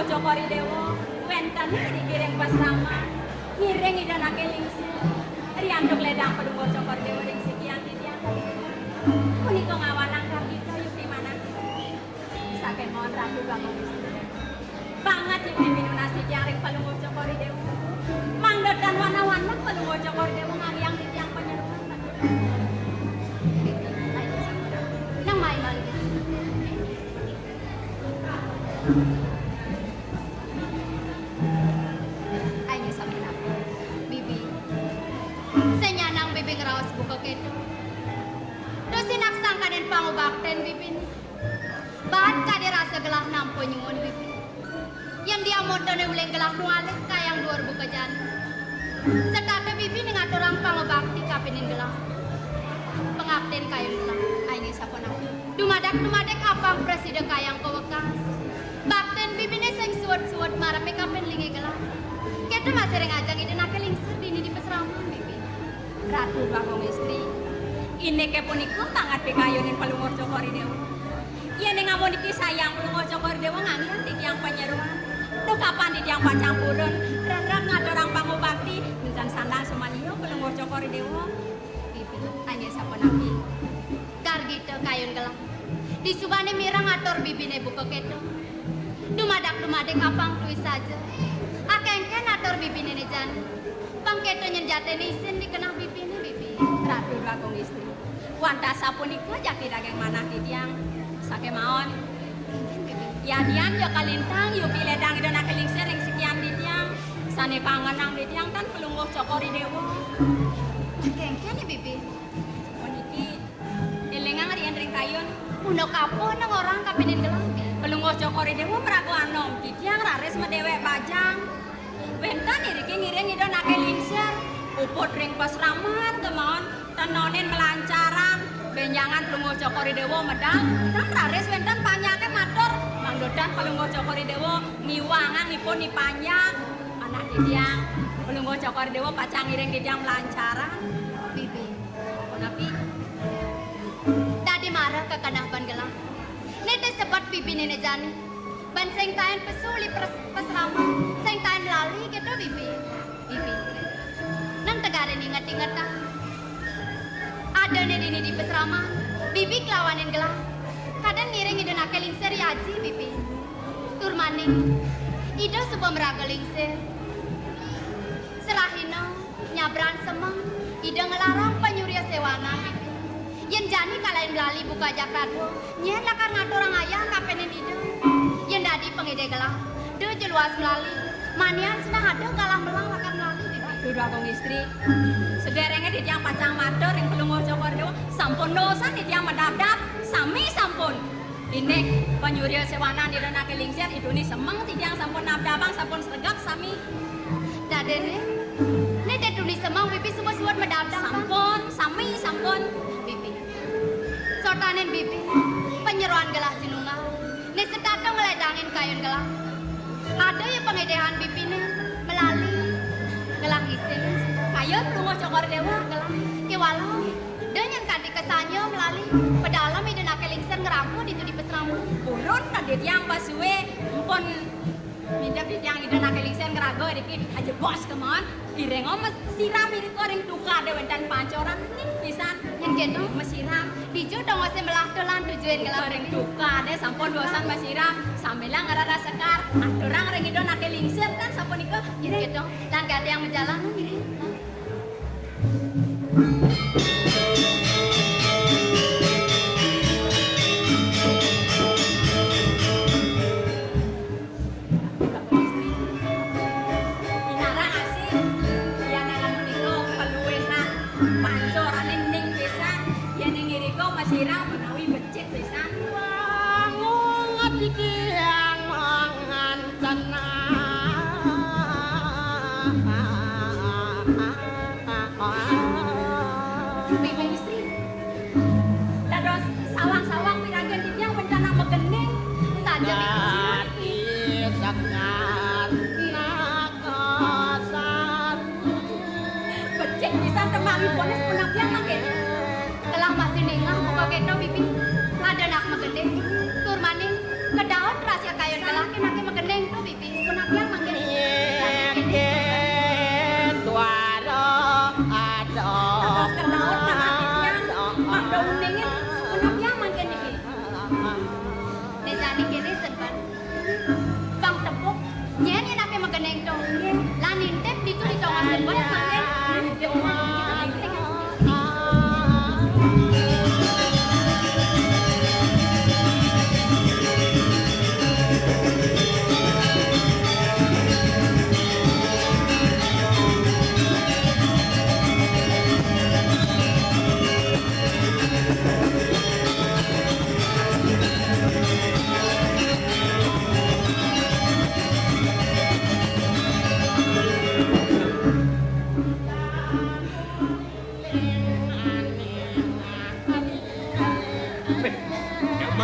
Jokori Dewo wenten dikiring pasrama ngiring idanake lingsi rianduk ledang pelunggo Jokori Dewo ring sekian titian punika ngawanang kartika yukti mana saking mohon ratu banget yukti pinunasi tiang ring pelunggo Jokori Dewo mangdat dan wana-wana pelunggo Jokori Dewo ngangiang titiang penyeruan nang main Ayo sampeyan apa? Bibi. Senyanang bibi ngeraos buka keto. Terus sinaksangkanen pangubakten bibi. Bahan kade rasa gelah nampo nyungun bibi. Yang dia modone uleng gelah nualek kayang duar buka jan. Sekate bibi ngaturang pangubakti kapinin gelah. Pengabden kayang gelah. Ayo sapon apa? Dumadak apang presiden kayang kewekas. Bakten bibine sing suwet-suwet marepe kapen linge gelah. Keto masih ring ajang ide nake lingsir dini di peseraman bibi. Ratu Bagong istri. Ini ke punika tangat pikayunin pelungor Jokori Dewa. Iya ning ngamon iki sayang pelungor Jokori Dewa ngangian di tiang panyeruan. Duh kapan di tiang pacampurun. Rarang ngadorang pangubakti. Nuncan sandang semaniyo pelungor Jokori Dewa. Bibi, tanya siapa nabi. Kargito kayun gelah. Di subane mirang atur bibine buka keto. Dumadak apang tuis saja. Akengken atur bibine ne jan. Bang keto nyenjaten isin dikenang bibine bibi. Ratu Bagong istri. Wanta sapunika jaki daging manah di tiang. Sake maon. Ya dian ya kalintang yu piledang idana kelingsir ring sekian di tiang. Sane pangenang di tiang tan pelungguh Jokori Dewa. Akengken ya bibi. Puniki elengang rian ring kayun. Uno kapo nang orang kapinin gelang. Pelungguh Jokori Dewa meraku anom titiang raris medewek bajang. Bentan iriki ngiring idonake lingsir. Uput ring pasraman kemon tenonin melancaran. Benjangan pelungguh Jokori Dewa medang. Dan raris bentan panyake matur. Mangdodan pelungguh Jokori Dewa ngiwangan ipun nipanjang. Anak titiang pelungguh Jokori Dewa pacang ngiring titiang melancaran. Bibi. Nabi. Tadi marah ke kanahban gelang. Nete sebat bibi nene jani. Ban sing taen pesuli pesrama. Sing taen lali gitu bibi. Bibi. Nang tegare inget-inget ta. Ada nene di pesrama. Bibi kelawanin gelang. Kadang ngiring idonake lingsir yaji bibi. Tur maning. Ido sebuah meraga lingsir. Serahino nyabran semeng. Ido ngelarang penyuria sewana bibi. Yen jani kalain lali buka jakrado, nyen lakar ngaturang ayah kapenin ide. Yen dadi pengide gelah, de jeluas melali. Manian senang ada kalah melang lakar melali. Duh Bagong istri, sederenge di tiang pacang matur yang pelungguh Jokori Dewa, sampun dosa di tiang medap-dap, sami sampun. Ini penyuria sewana di renake lingsir, itu nih semeng di tiang sampun nabdabang, sampun sergap sami. Dadene, ini tetuni semeng bibi semua suat medap-dap. Sampun, sami sampun. Sotanen bibi, penyeruan gelah sinunga. Nih sedatang meledangin kayun gelah. Ada ya pengedehan bibi nih melalui gelah isin. Kayun pelungguh Jokori Dewa gelah. Kewalau, dan yang kadi kesannya melalui pedalam ide nake lingsir ngerampun itu di pesramu. Burun tadi tiang basuwe, empon minta di tiang ide nake lingsir ngerago dikit aja bos kemon. Direngom siram ini koring duka dewen dan pancoran nih pisan. Yang gitu mesiram. Dijo dong ose melah dolan tujuan gelah ring duka deh sampun dosan mesiram sambilang ngarara sekar aturang ring idon ake lingsir kan sampun iko gitu dong dan gak ada yang menjalan ini. Masirang menawi becik pisan. Wangun iki yang mangan tenang. Bibi istri. Dados sawang-sawang piragen titiang bencana megening saja bibi sakar nakasar. Becik pisan temami pones punapian mangke. Telah masih nengah buka keto bibi ada nak megedeng tur maning kedaon rahasia kayun gelah ke nake megedeng tuh bibi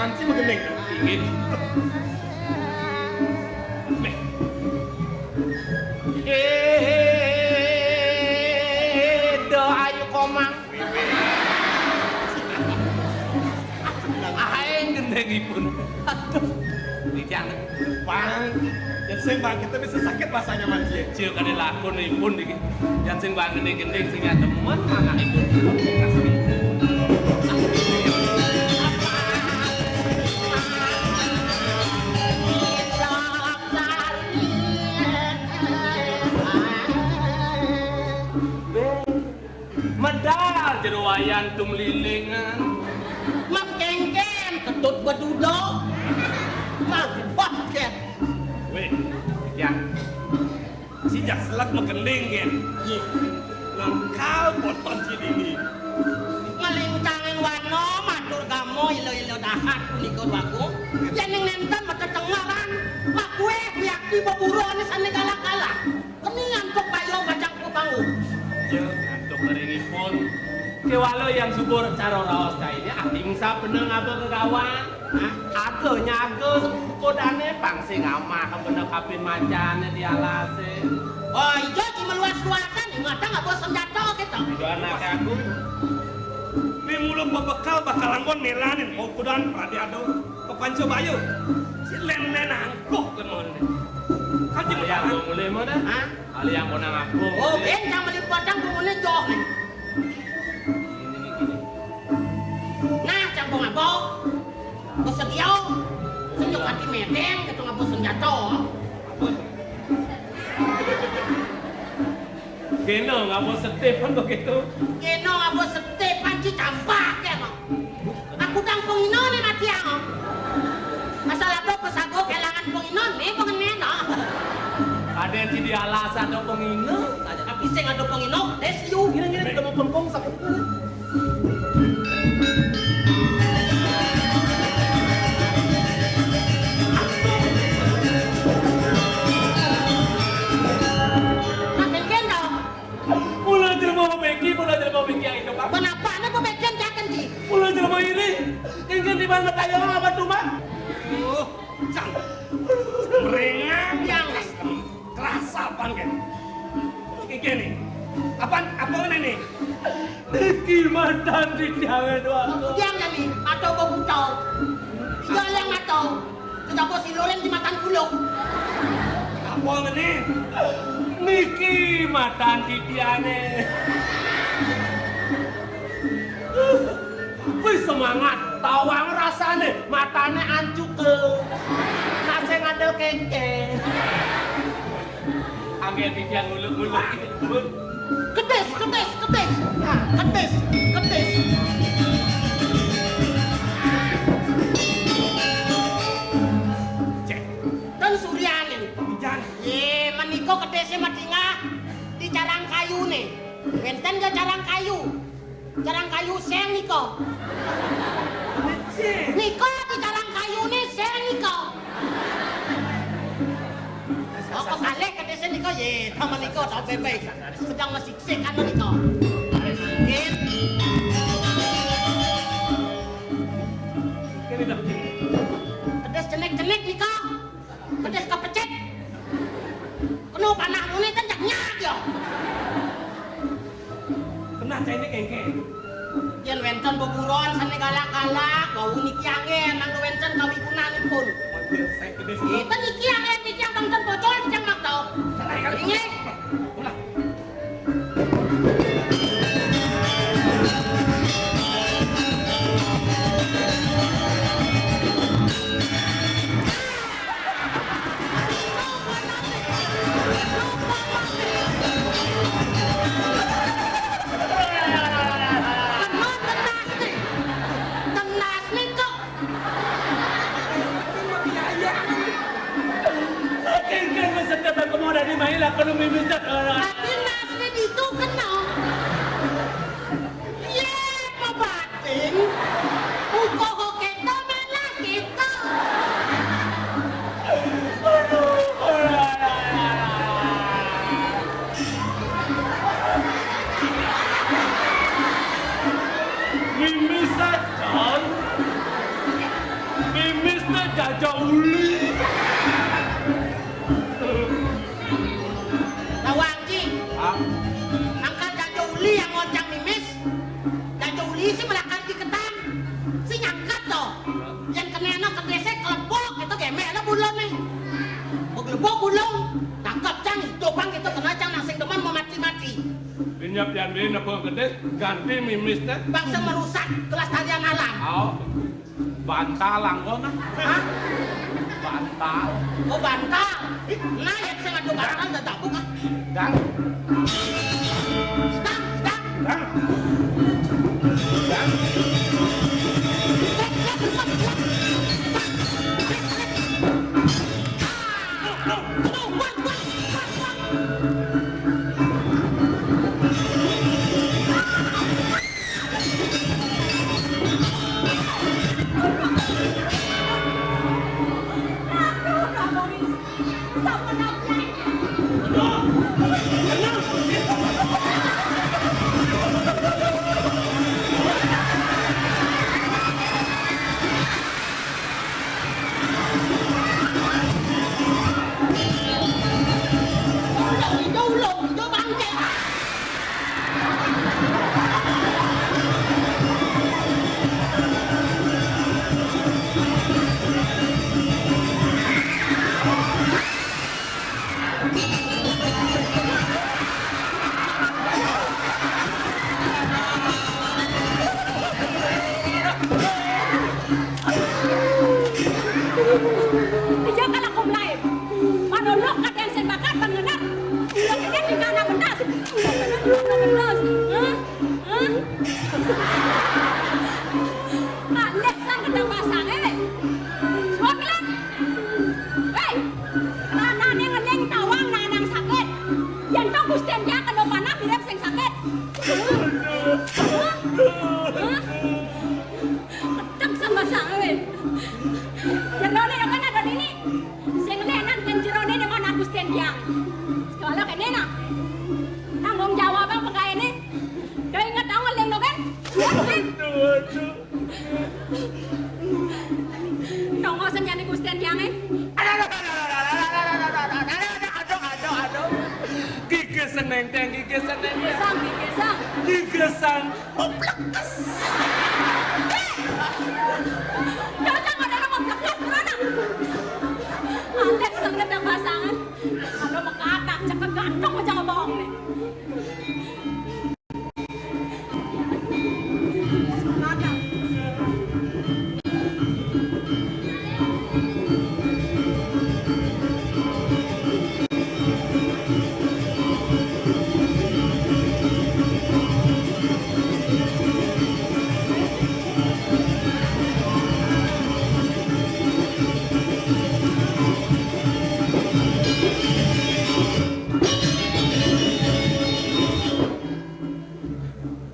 manci mengeneng ingin. Do ayu komang. Aing gendengipun. Aduh. Dijang Bang, yang sing bang kita bisa sakit rasanya manci. Cil kade lakonipun iki. Yang sing bang gendeng-gendeng sing temen anakipun kasih. Medal jero wayan tum lilingan. Mak kengken ketut bedudok. Mak basket. Weh, Yang sejak selak mengeneng kan. Ye. Lengkal poton ini. Ngelincangan wano matur gamo ilo-ilo dahat kunikon waku. Yan yang nenten matetengaran. Mak kue kuyakti baburuan sana galak-galak. Keningan kok bayo bacak kupangu. Cil ngantuk keringipun. Kewalo yang subur cara raos kainnya atimsa peneng apa kegawan. Aku nyago kodane pangsi ngama kebenek kapin macane di alase. Oh ijo cuma luas-luasan. Ngata nggak bosan jatuh gitu. Itu anak aku. Ini mulut berbekal bakal anggon melanin kudan pradi ado kepanco bayu. Si len angkuh kemana nih? Kaji Yang mutaran. mulai mana? Hah? Ali yang mau nang aku. Oh bencang melipatang bumune jok nih. Gini. Nah, campur ngabo. Bosan diau. Senyum hati medeng, gitu ngabo senjata. Geno nggak mau Stefan begitu. Keno ngabo setep panci campak ya kok. Aku tang penginon nih mati ya kok. Masalah apa pesago kelangan penginon nih pengen no. Ada yang di alasan ada pengino. Tapi saya nggak ada penginon, desiu. Gini udah mau pengkong sakit. Makin kendo. Mulai jelma Beki yang itu apa? Kenapa? Anda pembagian jakan sih. Mulai jelma ini, yang di mana kayu apa tuh mak? Cang. Beringan. Jangan. Kerasa apaan kan? Gini. Apa ini nih? Gimana di jangan doang? Jangan nih, atau bebutau. Iya yang atau. Kenapa si Loren di makan pulau? Apa ini? Niki matan titiane. Wih semangat, tawang rasane, matane ancuk ke. Nase ngadel keke. Angin titian nguluk-nguluk. Kedes. Nah, kedes. Cek. Dan Suryanin. Jangan. Ye, maniko kedesnya matinga di carang kayu nih. Benten ke carang kayu. Carang kayu seng niko. Niko di carang kayu nih seng niko. Oh, kebalik kedesnya niko ye, sama niko tau bebek. Sedang masik-sik anu niko. Gin. Kini dah. Kedes cenek-cenek niko. Kedes kepecet. Kenapa anak ini tenjak nyak ya? Kena cah ini kengke. Yen wenten beburon sane galak-galak, bau niki angin, nang wenten kawigunanipun. Saya gede sih. Kita niki angin niki yang bangten bocor cang mak tau. Inge. Ulah. Tenas nih kok. Kan maksudnya kamu ada di mana? Kalau minta Tapi nasnya itu kena. Ye, pabating. Uko ko kita malah kita. Mimisan, Jaja uli. Tawangci, Ah, angkat Jaja Uli yang ngocang mimis. Jaja Uli sih melakar di ketan. Si nyangkat toh. Yang keneno kedesek kelepok itu gemek lah bulon nih. Begelebok bulong. Tangkap cang, dobang gitu kena cang nasing teman mau mati-mati. binyap yang ini apa gede ganti mimisnya. Bangsa merusak kelas tarian alam. Oh, bantal langkon ah. Hah? Bantal. Oh bantal. Nah yang saya ngadu bantal udah tabuk ah. Dan Sedang, sedang. dan Hijau bangke. Dijaga lang kumlay. Manulok ka din sa bakat panganap. Ulang ini tinggal na bendas. Ulang bendas. Alex sang kedang pasang eh. Suami lang. Hey, rana neng tawang nanang sakit. Yan tong gusten dia kano panah mirip sing sakit. Ketep sama sang eh. Jerone yang kan ada ini. Sing lenan kan jerone dengan Agus Tendiang. Sekala kene na. Tanggung jawab ang pagkain ini. Kaya ingat ang ngaleng no kan? Nongosan niya ni Agus Tendiang eh. aduh. Gigisan nenteng, gigisan nenteng. Kisang, kisang. Gigisan. Jangan ada nama belakang mana? Alex ang gandang pasangan. Kalau makatak, tsaka gantong mo dyan bohong nih. Ada.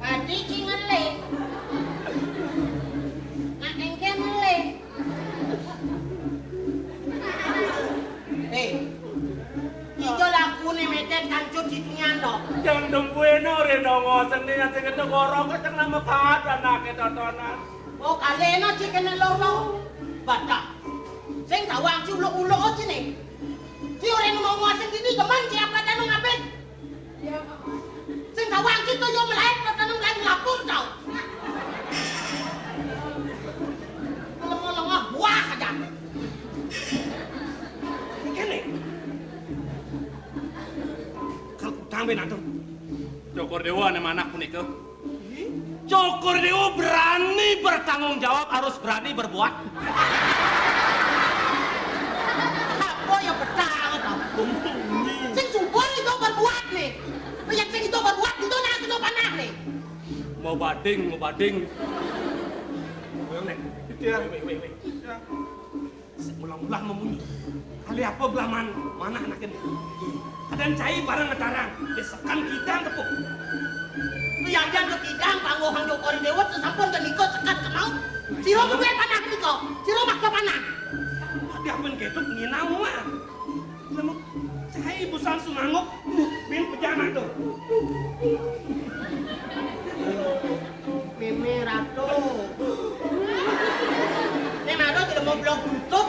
Adi cingan le. Nak engken le. Ijo laku nih metet kancut di nyandok. Jangan dumpueno rin nongosan niya sa katagorong ka tang namakada na kitatonan. Oh kalena chicken lolo. Bata. Sing tawang si ulo-ulo o sini. Si orang mau nguasin dini teman siapa tanong ngapit. Sing tawang si to yo melahit na tanong lain lapor tau. Lengah-lengah buah aja. Kene. Kalau utang benar tuh. Cokor Dewa nih anak punika. Cokor Dewa berani Bertanggung jawab harus berani berbuat. Apa yang betang tau. Sing subur itu berbuat nih. Yang sing itu berbuat itu nak itu panah nih. Mau bading. Nek. Dia. Wait. Ulang-ulang memunyi. Kali apa belah mana anak ini? Kadang cai barang ngetarang. Desakan kita kepuk. Yang ke kidang panggohan Jokori Dewa sesampun ke Niko sekat kenal. Siro gue panah Niko. Siro maksa panah. Tadi apa yang ketuk nginau mah. Lalu cai busan sunangok. Bin pejana tuh. Meme Ratu. Ini Ratu tidak mau blok tutup.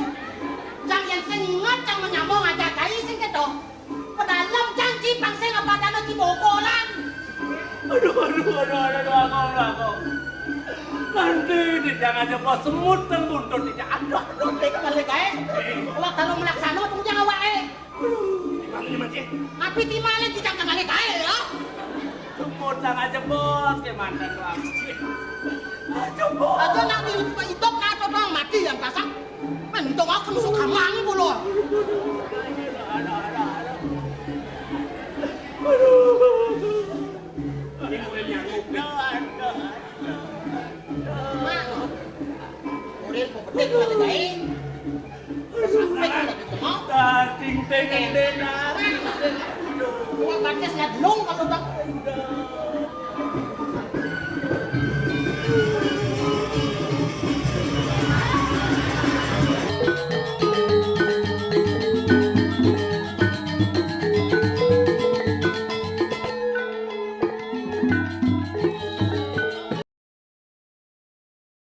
Aku. Nanti jangan coba semut dan buntut tidak ada. Dek balik ae. Kalau kalau melaksana tunggu jangan wae. Gimana Mas? Tapi timale tidak balik ae ya. Semut jangan jebot gimana tuh aku. Jebot. Aja nak hidup na to dong mati yang pasak. Mentong aku nusuk hamang pula. Ini mulai nyangkuk. Orel ko betik balik ae. Sampai kita ketemu. Ting ting dena. Gua batas ngadlong kalau tak.